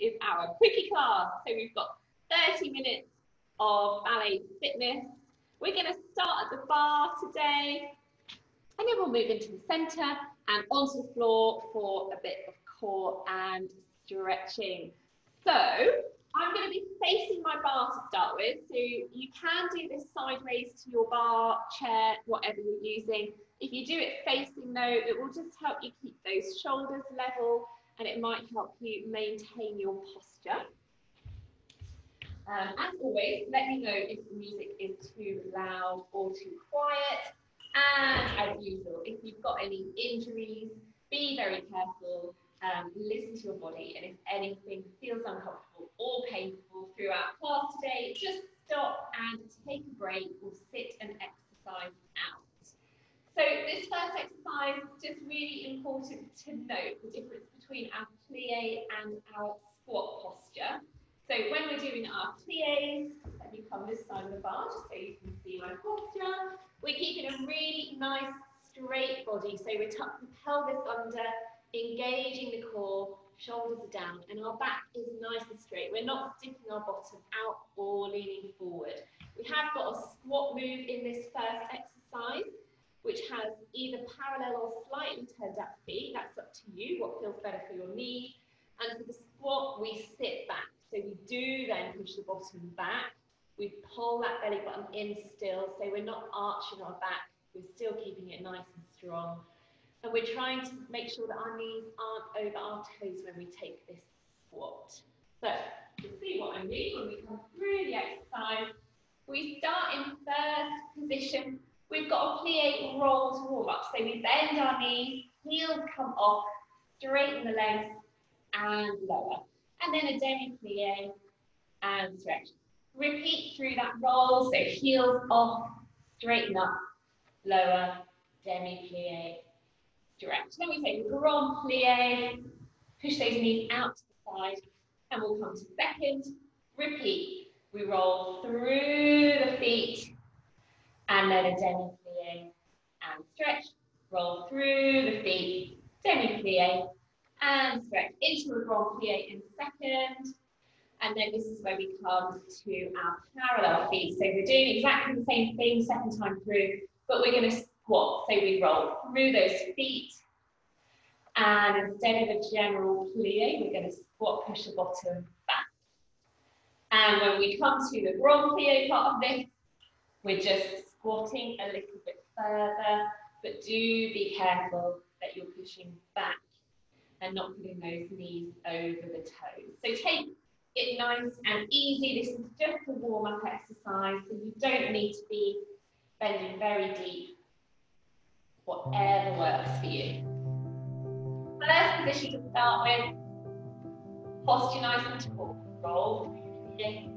is our Quickie class. So we've got 30 minutes of ballet fitness. We're going to start at the bar today, and then we'll move into the centre and onto the floor for a bit of core and stretching. So I'm going to be facing my bar to start with. So you can do this sideways to your bar, chair, whatever you're using. If you do it facing though, it will just help you keep those shoulders level, and it might help you maintain your posture. As always, let me know if the music is too loud or too quiet. And as usual, if you've got any injuries, be very careful. Listen to your body, and if anything feels uncomfortable or painful throughout class today, just stop and take a break or sit and exercise out. So this first exercise is just really important to note the difference between our plie and our squat posture. So when we're doing our plies, let me come this side of the bar just so you can see my posture. We're keeping a really nice straight body, so we're tucking the pelvis under, engaging the core, shoulders are down, and our back is nice and straight. We're not sticking our bottom out or leaning forward. We have got a squat move in this first exercise, which has either parallel or slightly turned up feet. That's up to you, what feels better for your knees. And for the squat, we sit back. So we do then push the bottom back. We pull that belly button in still, so we're not arching our back. We're still keeping it nice and strong. And we're trying to make sure that our knees aren't over our toes when we take this squat. So you can see what I mean when we come through the exercise. We start in first position. We've got a plie roll to warm up. So we bend our knees, heels come off, straighten the legs and lower. And then a demi-plie and stretch. Repeat through that roll. So heels off, straighten up, lower, demi-plie, stretch. Then we take a grand plie, push those knees out to the side, and we'll come to second. Repeat. We roll through the feet, and then a demi-plie and stretch. Roll through the feet, demi-plie and stretch into a grand plie in second. And then this is where we come to our parallel feet. So we're doing exactly the same thing second time through, but we're going to squat. So we roll through those feet, and instead of a general plie, we're going to squat, push the bottom back. And when we come to the grand plie part of this, we're just squatting a little bit further, but do be careful that you're pushing back and not putting those knees over the toes. So take it nice and easy. This is just a warm-up exercise, so you don't need to be bending very deep. Whatever works for you. First position to start with, posture nice and tall. Roll in.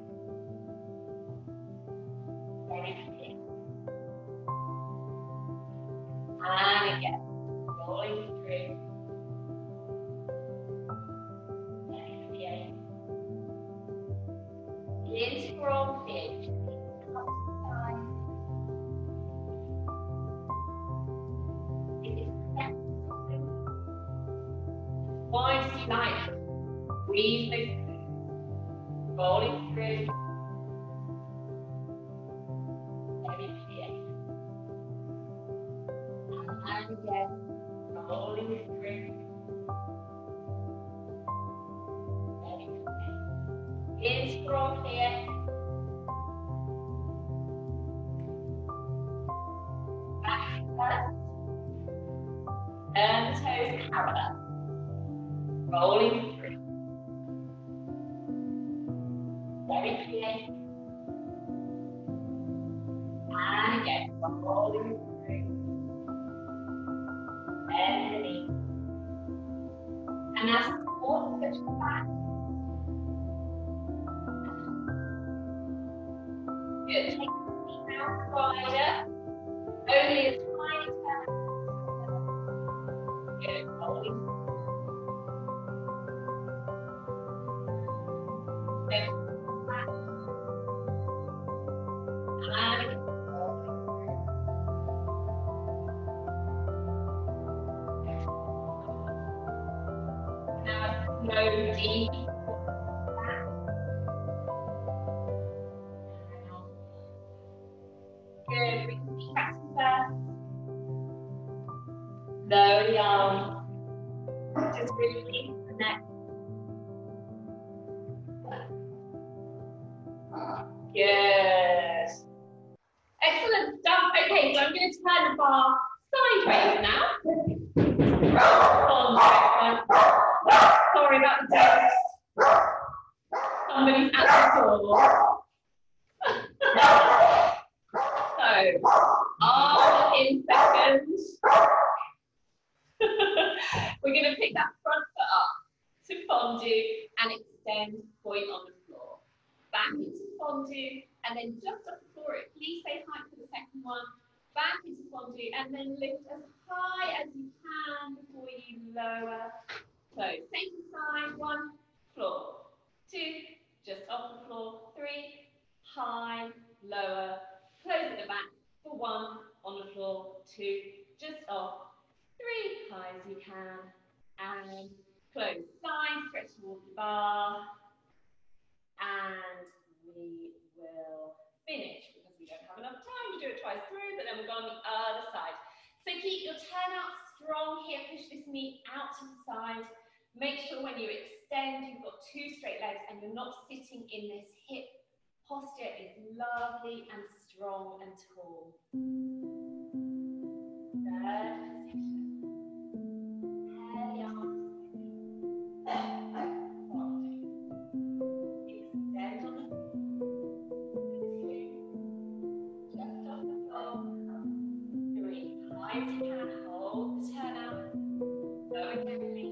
And again, rolling through. Into grand plie. Up to the side. It is flexible. Wide as you like. Breathe those. Rolling through. And again, rolling through. Into grand plie. Back first. Turn the toes parallel. Rolling through. Demi-plie. And again, rolling through. Bend the knee. And as a squat, push back. Good. Take the feet out wider. Only a tiny turn. Good. Rolling. Then back. And again. Now slow deep back, good, bring the feet back to first, lower the arms, just release the neck, good, excellent stuff. Okay, so I'm going to turn the bar sideways now. Sorry about the text. Somebody's at the door. So, arm in seconds. We're going to pick that front foot up to fondue and extend point on the floor. Back into fondue and then just off the floor. Please stay high for the second one. Back into fondue and then lift as high as you can before you lower. So, same side, 1, floor, 2, just off the floor, 3, high, lower, close at the back for 1, on the floor, 2, just off, 3, high as you can, and close. Side, stretch towards the bar, and we will finish because we don't have enough time to do it twice through, but then we'll go on the other side. So keep your turnout strong here, push this knee out to the side. Make sure when you extend, you've got 2 straight legs and you're not sitting in this hip posture. Is lovely and strong and tall. Third position. Extend on the 2, just off the floor. 3, high as you can, hold the turnout. Lower gently.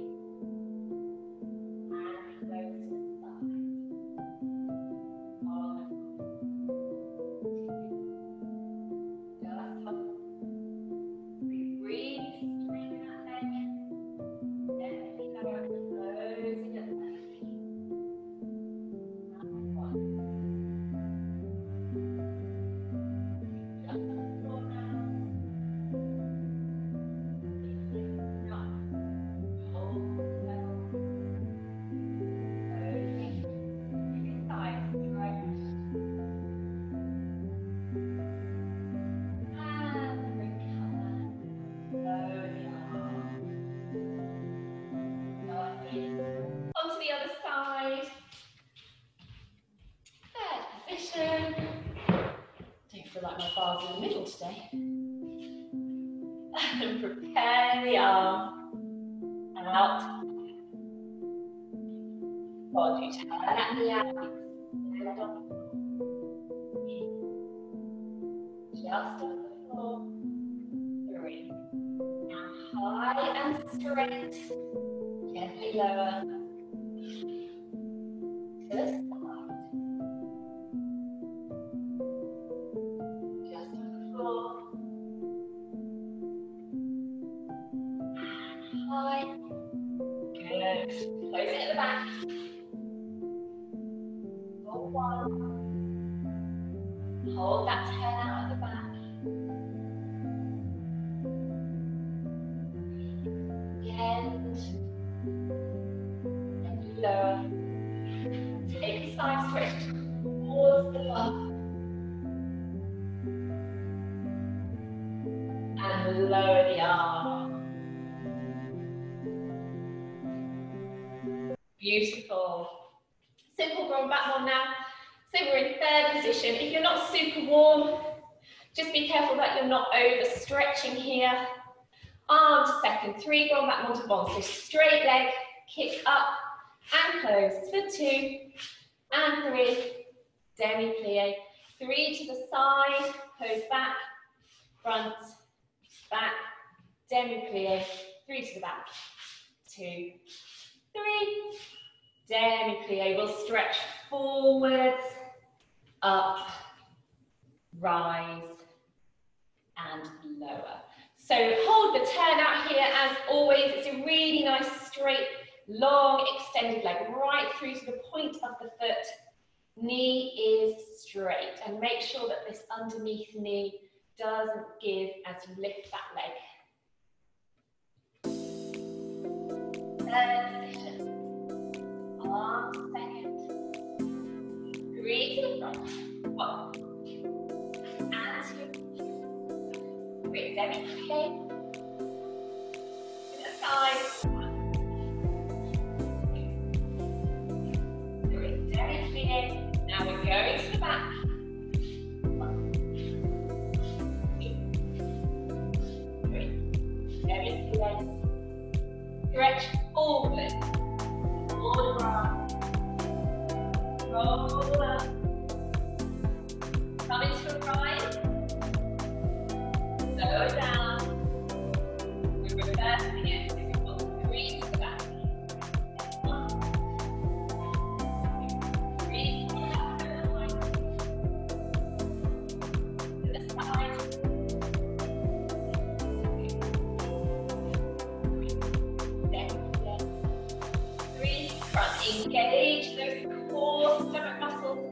Onto the other side. Third position. Don't feel like my bar's in the middle today. And prepare the arm out. Body turn at the out. Just off the floor. 3. Now high and straight. Gently lower. To the side. Just on the floor. And high. Good. Close it at the back. For 1. Hold that turn out at the back. End. And lower. Take the side stretch towards the bar. And lower the arm. Beautiful. Simple groin back one now. So we're in third position. If you're not super warm, just be careful that you're not overstretching here. Arm to second, 3, groin back 1 to 1. So straight leg, kick up and close for 2 and 3. Demi-plie. 3 to the side, pose back, front, back, demi-plie. 3 to the back, 2, 3. Demi-plie. We'll stretch forwards, up, rise, and lower. So hold the turnout here as always. It's a really nice straight, long, extended leg right through to the point of the foot. Knee is straight and make sure that this underneath knee doesn't give as you lift that leg. Third position. Arms 3 to the front. 1. And 2. 3. Very clean. To the side. 1. 2. 3. Very clean. Now we're going to the back. 1. 2. 3. Very clean. Stretch forward. All around. Roll up. Come into a rise. Slow down. We're reversing it. So we've got 3 to the back. 1. 3 to the back. To the side. 3 front. Engage those core stomach muscles.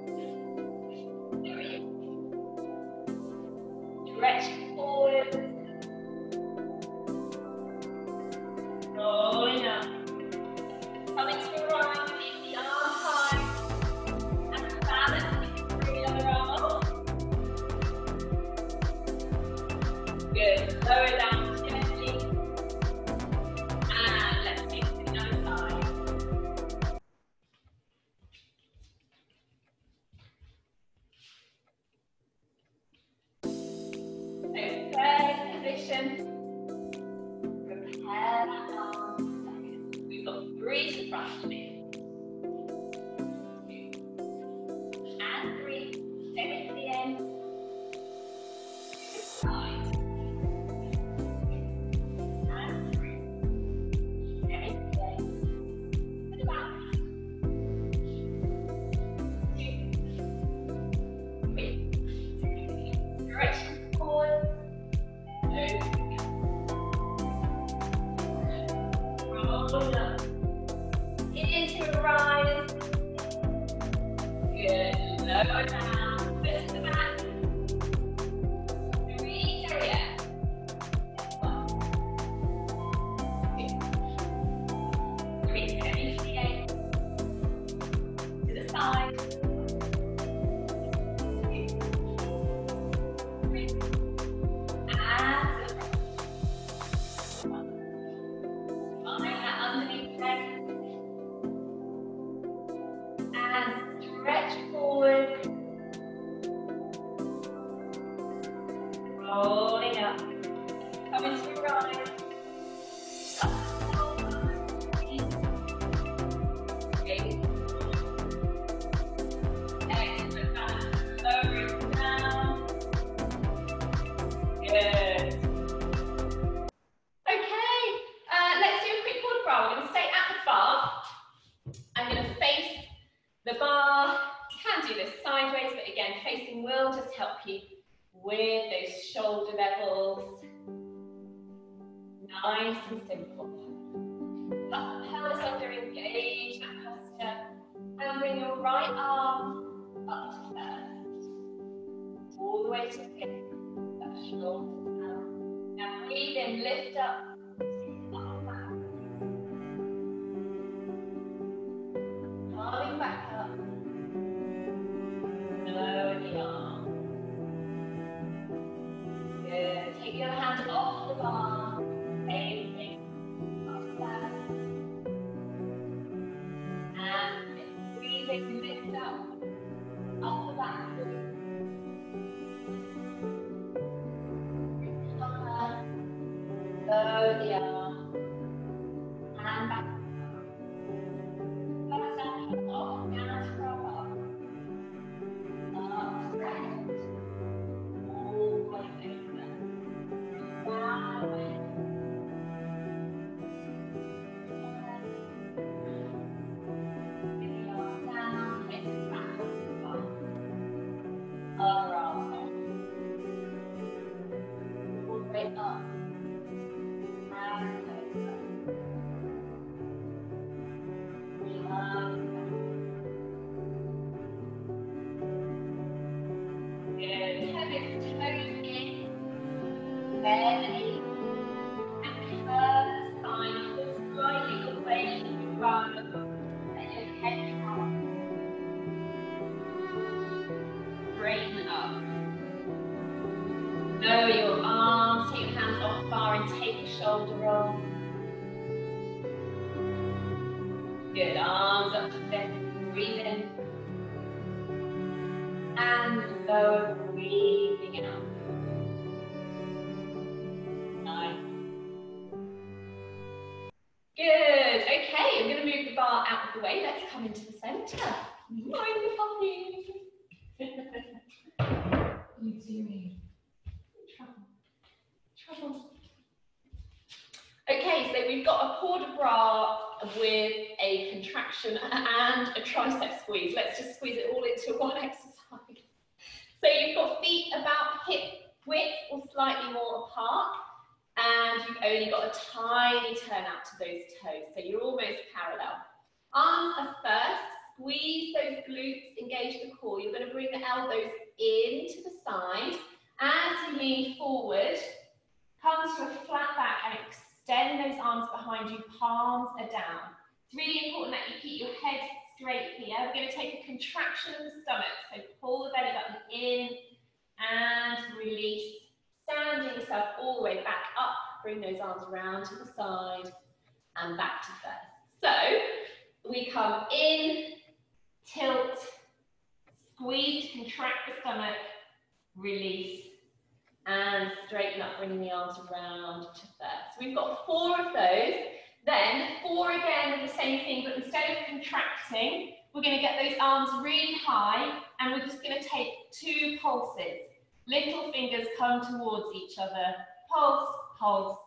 3. Stretch forward. Rolling up. Coming to a rise. Keep the arm high. And balance through the other arm. Good. Lower down gently. And let's take it to the other side. So third position. Prepare that arm. We've got 3 to the front to me. 2. And 3. Step it to the end. To the side. 2. And 3. Step it to the end. To the back. 2. 3. Stretch forward. Roll up. Into a rise. Good. Lower down. Lift the back. 3 area. 1. 2. 3. Heavy CA. To the side. 2. 3. And to the front. 1. Find that underneath leg. And stretch forward. Rolling up. Come into a rise. Up. Okay. Excellent. Balance. Lower it down. Good. Okay, let's do a quick quad roll. We're going to stay at the bar. I'm going to face the bar. You can do this sideways, but again, facing will just help you with those shoulder levels. Nice and simple. Tuck the pelvis under, engage that posture. And bring your right arm up to first. All the way to the hip. That shoulder down. Now breathe in, lift up. Coming back up. Lower the arm. Good. Take the other hand off the bar. Same thing. Up that. And breathe in, lift up. Up the back. Lower the arm. And back. Off, down to roll up. Up, right. All the way over. Down away. Bring the arm down, place it back up. Other arm off. All the way up. And shoulder roll. Good, arms up to lift, breathe in. And lower, breathing out. Nice. Good, okay, I'm going to move the bar out of the way. Let's come into the centre. Mind the puppy. What are you doing? Trouble. Okay, so we've got a port de bras with a contraction and a tricep squeeze. Let's just squeeze it all into one exercise. So you've got feet about hip width or slightly more apart, and you've only got a tiny turn out to those toes, so you're almost parallel. Arms are first, squeeze those glutes, engage the core. You're going to bring the elbows into the side. As you lean forward, come to a flat back and extend those arms behind you, palms are down. It's really important that you keep your head straight here. We're going to take a contraction of the stomach, so pull the belly button in and release. Standing yourself all the way back up, bring those arms around to the side and back to first. So we come in, tilt, squeeze, contract the stomach, release, and straighten up, bringing the arms around to first. We've got 4 of those, then 4 again of the same thing, but instead of contracting, we're going to get those arms really high, and we're just going to take 2 pulses. Little fingers come towards each other, pulse, pulse,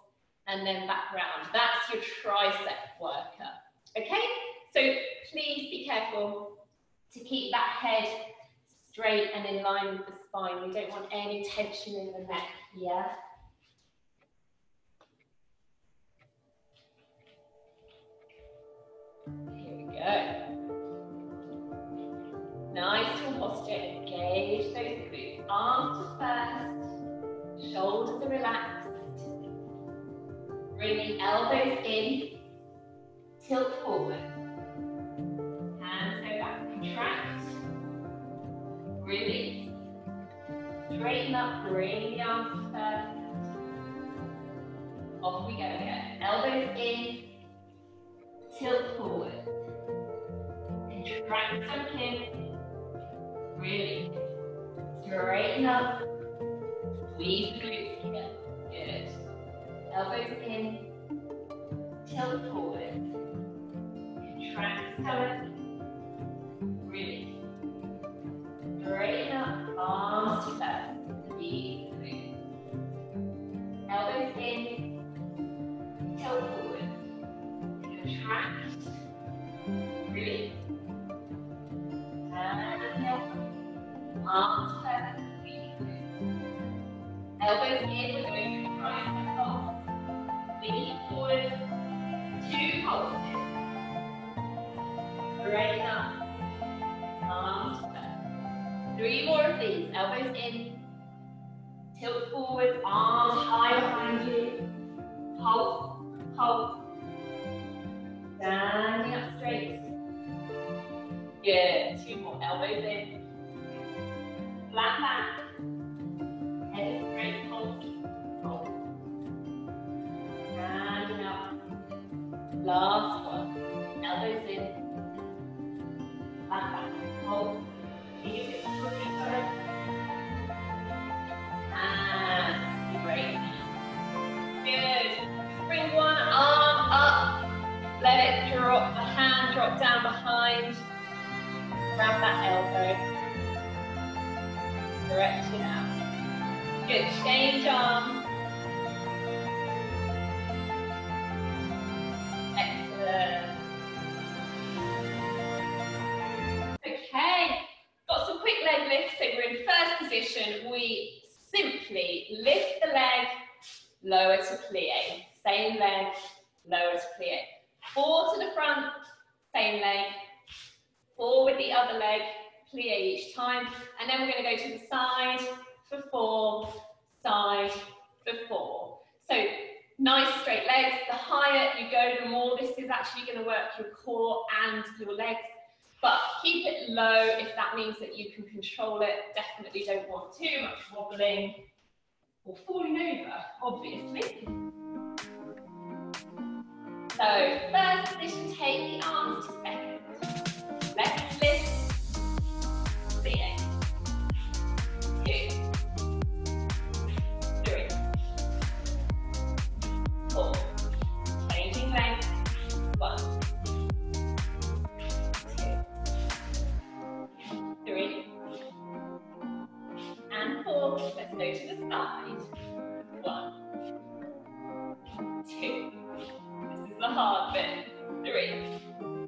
and then back round. That's your tricep worker. Okay, so please be careful to keep that head straight and in line with the spine. We don't want any tension in the neck here. Here we go. Nice full posture, engage those glutes. Arms to first, shoulders are relaxed. Bring the elbows in, tilt forward. Hands go back, contract, release. Straighten up, bring the arms to first. Off we go again. Elbows in, tilt forward. Contract stomach in, release. Straighten up, squeeze the glutes together. Good. Elbows in, tilt forward. Contract stomach, release. Straighten up, arms to first. Squeeze the glutes. Elbows in, tilt forward. Contract, release. And out. Arms first, squeeze the glutes. Elbows in, we're going to tricep pulse. Lean forward, 2 pulses. Straighten up, arms first. 3 more of these. Elbows in, tilt forward, arms high behind you. Pulse, pulse. Standing up straight. Good. 2 more. Elbows in. Flat back. Head is straight. Pulse, pulse. Standing up. Last one. Elbows in. Flat back. Pulse. Keep it straight. And straight. Good. Bring one arm up. Let it drop, the hand drop down behind. Grab that elbow. Stretch it out. Good, change arms. Excellent. Okay, got some quick leg lifts. So we're in first position. We simply lift the leg, lower to plie. Same leg, lower to plie. 4 to the front, same leg. 4 with the other leg, plie each time. And then we're going to go to the side for 4, side for 4. So nice straight legs. The higher you go, the more this is actually going to work your core and your legs. But keep it low if that means that you can control it. Definitely don't want too much wobbling or falling over, obviously. So first position, take the arms to second. Let's lift. 3, 2, 3, 4. Changing length. 1, 2, 3, and 4. Let's go to the side. 1, 2. This is the hard bit. 3.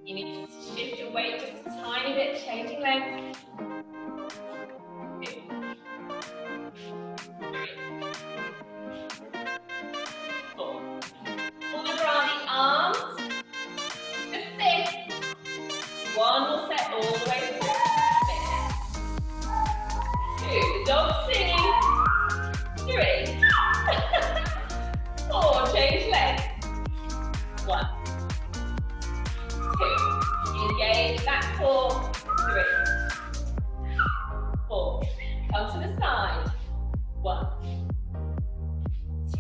You need to shift your weight just a tiny bit, changing length. 2, 3, 4. Remember on the arms. Just this. One will set all the way to the back. 2. The dog's singing. 3. 4. Change legs. 1, 2. Engage back 4. 3, 4. Come to the side. 1,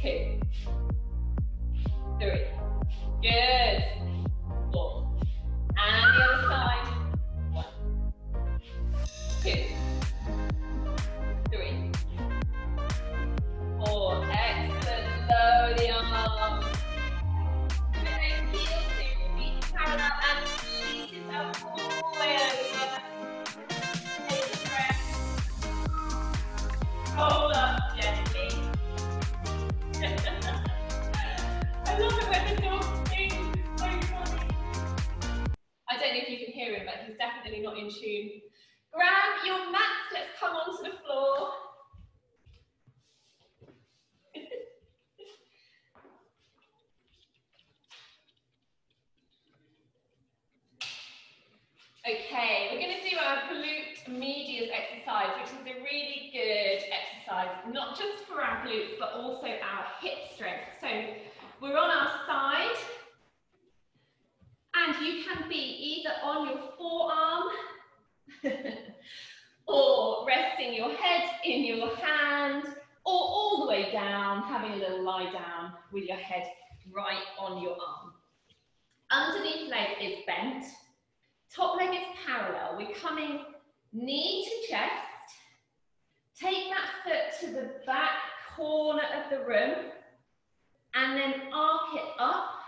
2, 3. Good. 4. And the other side. 1, 2, 3, 4. Excellent. Lower the arms. Heels to feet parallel and release yourself all the way over. Take a breath. Hold up gently. I love it when the dog sings, it's so funny. I don't know if you can hear him, but he's definitely not in tune. Grab your mats, let's come onto the floor. Okay, we're going to do our glute medius exercise, which is a really good exercise, not just for our glutes, but also our hip strength. So we're on our side, and you can be either on your forearm, or resting your head in your hand, or all the way down, having a little lie down with your head right on your arm. Underneath leg is bent. Top leg is parallel. We're coming knee to chest. Take that foot to the back corner of the room and then arc it up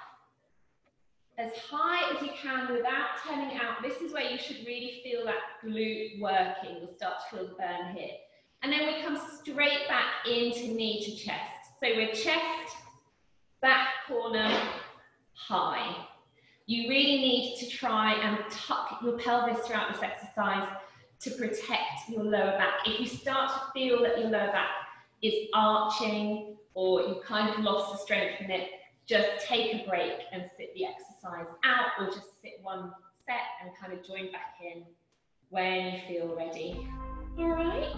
as high as you can without turning out. This is where you should really feel that glute working. You'll start to feel the burn here. And then we come straight back into knee to chest. So we're chest, back corner, high. You really need to try and tuck your pelvis throughout this exercise to protect your lower back. If you start to feel that your lower back is arching or you've kind of lost the strength in it, just take a break and sit the exercise out, or just sit one set and kind of join back in when you feel ready. All right,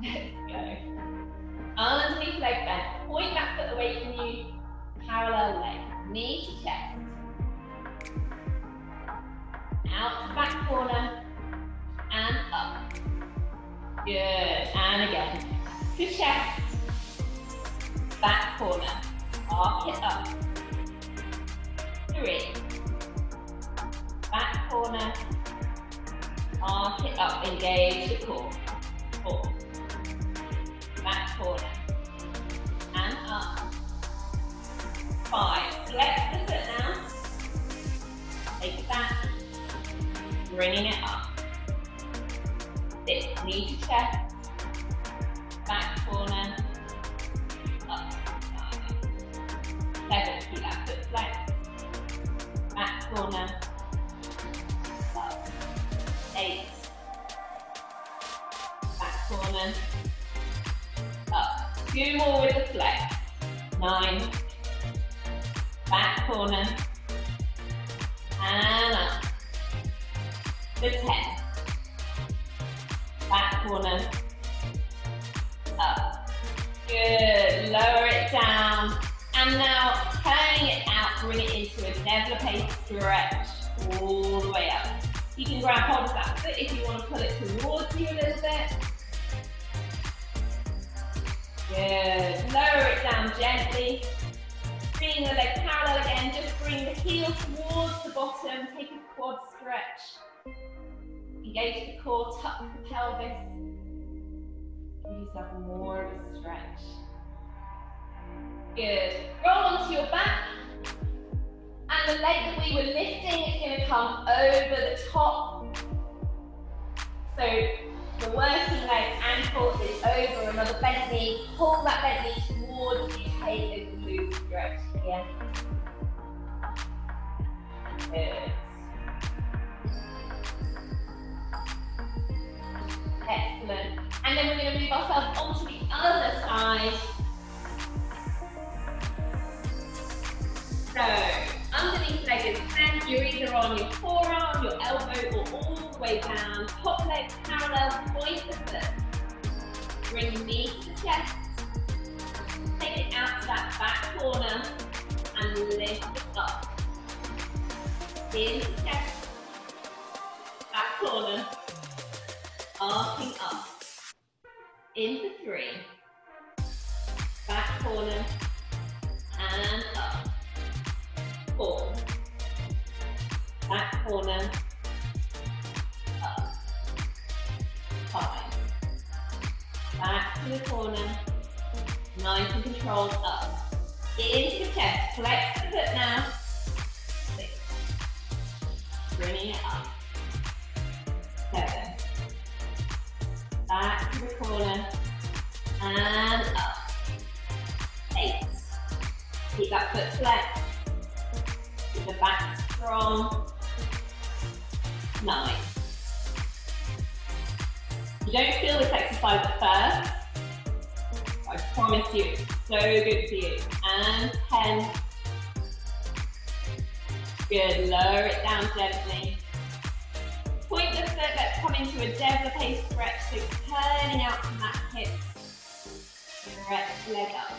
let's go. Underneath leg bend, point that foot away from you, parallel leg, knee to chest. Out to back corner and up. Good, and again. To chest, back corner, arc it up. 3, back corner, arc it up, engage the core. 4, back corner, and up. 5, flex the foot now. Take it back. Bringing it up. 6, knee to chest, back corner, up. 7, keep that foot flexed, back corner, up. 8, back corner, up. 2 more with the flex. 9, back corner, and up. To 10, back corner, up. Good, lower it down, and now turning it out, bring it into a développé stretch all the way up. You can grab hold of that foot if you want to pull it towards you a little bit. Good, lower it down gently. 3, bringing the leg parallel again, just bring the heel towards the bottom, take a quad stretch. Engage the core, tuck the pelvis. Give yourself more of a stretch. Good. Roll onto your back. And the leg that we were lifting is going to come over the top. So the working leg ankle is over another bent knee. Pull that bent knee towards you. Take a glute stretch here. Good. Excellent. And then we're going to move ourselves onto the other side. So, underneath leg is bent. You're either on your forearm, your elbow, or all the way down. Top leg parallel, point the foot. Bring the knee to the chest. Take it out to that back corner and lift it up. Into the chest. Back corner. Arcing up. Into 3. Back corner. And up. 4. Back corner. Up. 5. Back to the corner. Nice and controlled up. Into the chest. Flex the foot now. 6. Bringing it up. 7. Back to the corner. And up. 8. Keep that foot flexed. Keep the back strong. 9. You don't feel this exercise at first. I promise you, it's so good for you. And 10. Good, lower it down gently. Point the foot, let's come into a développé stretch, so turning out from that hip. Stretch the leg up.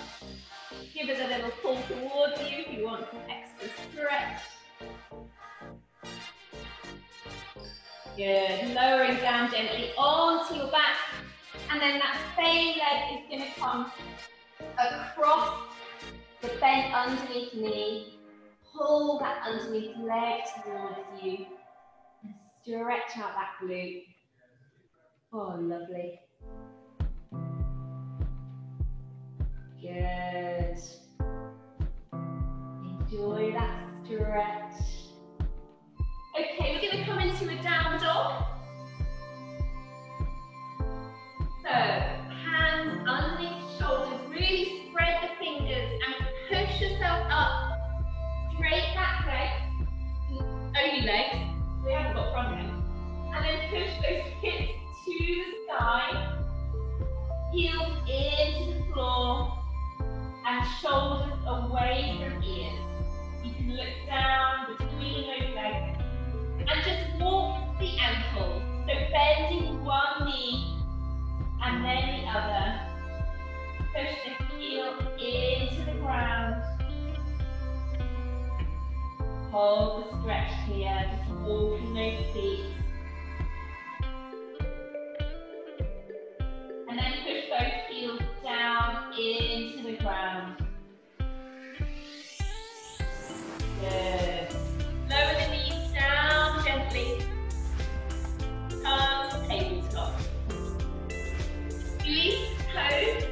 Give it a little pull towards you if you want some extra stretch. Good, lowering down gently onto your back. And then that same leg is going to come across the bent underneath knee. Pull that underneath leg towards you. And stretch out that glute. Oh, lovely. Good. Enjoy that stretch. Okay, we're going to come into a down dog. So, hands underneath shoulders, really spread the fingers and push yourself up. Straight back legs, only legs, we haven't got front legs. And then push those hips to the sky, heels into the floor, and shoulders away from ears. You can look down between those legs, and just walk the ankles. So bending one knee, and then the other. Push the heel into the ground. Hold the stretch here, just walking those feet. And then push those heels down into the ground. Good. Lower the knees down gently. Come to tabletop. Squeeze toes.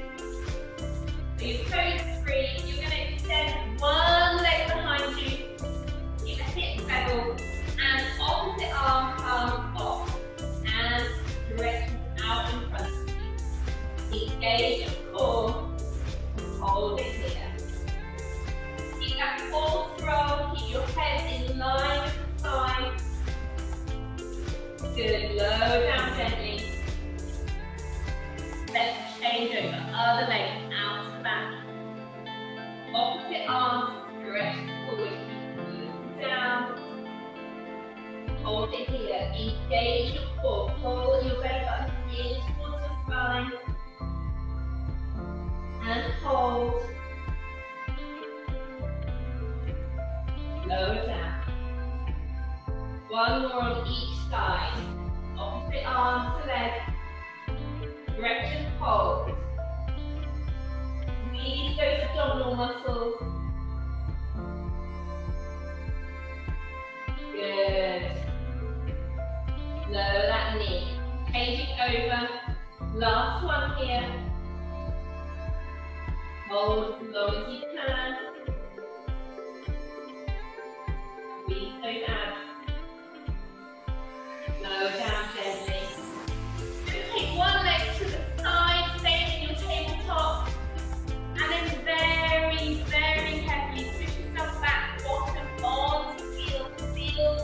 So your toes are free. You're going to extend one leg behind you. Keep the hips level. And opposite arm comes off. And stretch out in front of you. Engage your core. Hold it here. Keep that core strong. Keep your head in line with the spine. Good. Lower down gently. Let's change over. Other leg out to the back. Opposite arm stretch forward. Look down. Hold it here. Engage your core. Pull your belly button in towards the spine. And hold. Lower down. One more on each side. Opposite arm to leg. Stretch and hold. Squeeze those abdominal muscles. Lower that knee. Changing over. Last one here. Hold as long as you can. Squeeze those abs. Lower down gently. Take one leg to the side, stay in your tabletop. And then very, very carefully push yourself back, bottom onto heel. Feel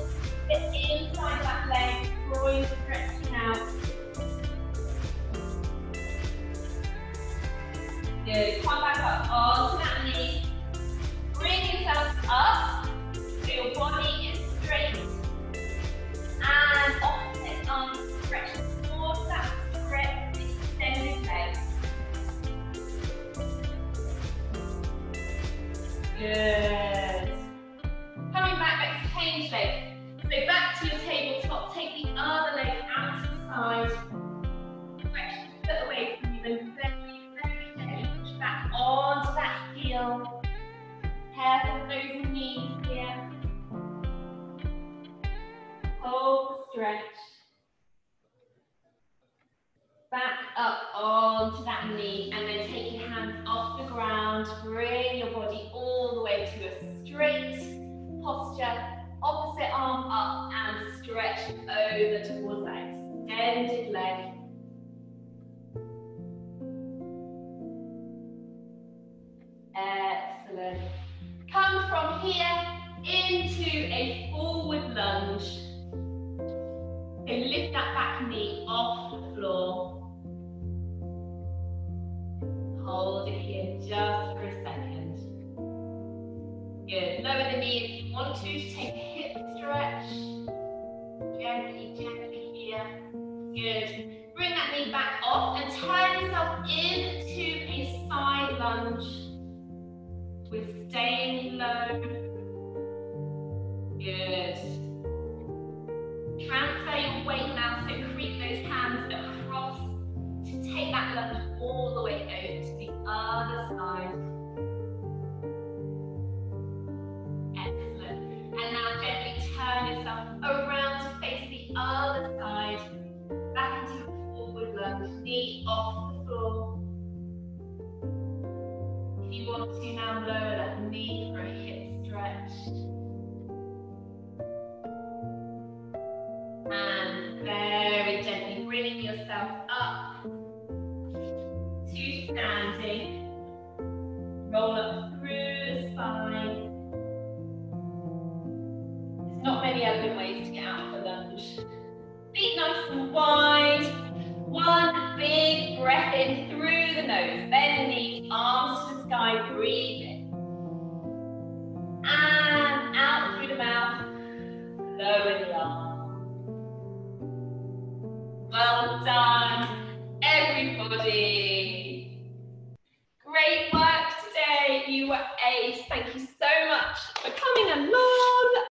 the inside of that leg, groin stretching out. Good. Come back up onto that knee. Bring yourself up so your body is straight. And opposite arm stretch towards that stretch, extended leg. Good. Coming back, let's change legs. So back to your tabletop, take the other leg out to the side. Stretch the foot away from you, then very, very gently push back onto that heel. Careful with those knees here. Hold the stretch. Back up onto that knee and then take your hands off the ground. Bring your body all the way to a straight posture. Opposite arm up and stretch over towards that extended leg. Excellent. Come from here into a forward lunge. So lift that back knee off the floor. Hold it here just for a second. Good. Lower the knee if you want to. Take a hip stretch. Gently, gently here. Good. Bring that knee back off and turn yourself into a side lunge. We're staying low. Good. Transfer your weight now, so creep those hands across to take that lunge all the way over to the other side. Excellent. And now gently turn yourself around to face the other side. Back into a forward lunge, knee off the floor. If you want to now lower that knee for a hip stretch. And very gently bringing yourself up to standing. Roll up through the spine. There's not many other ways to get out of the lunge. Feet nice and wide. One big breath in through the nose. Bend the knees, arms to the sky, breathe in. And out through the mouth. Lower the arms. Well done, everybody. Great work today. You were ace. Thank you so much for coming along.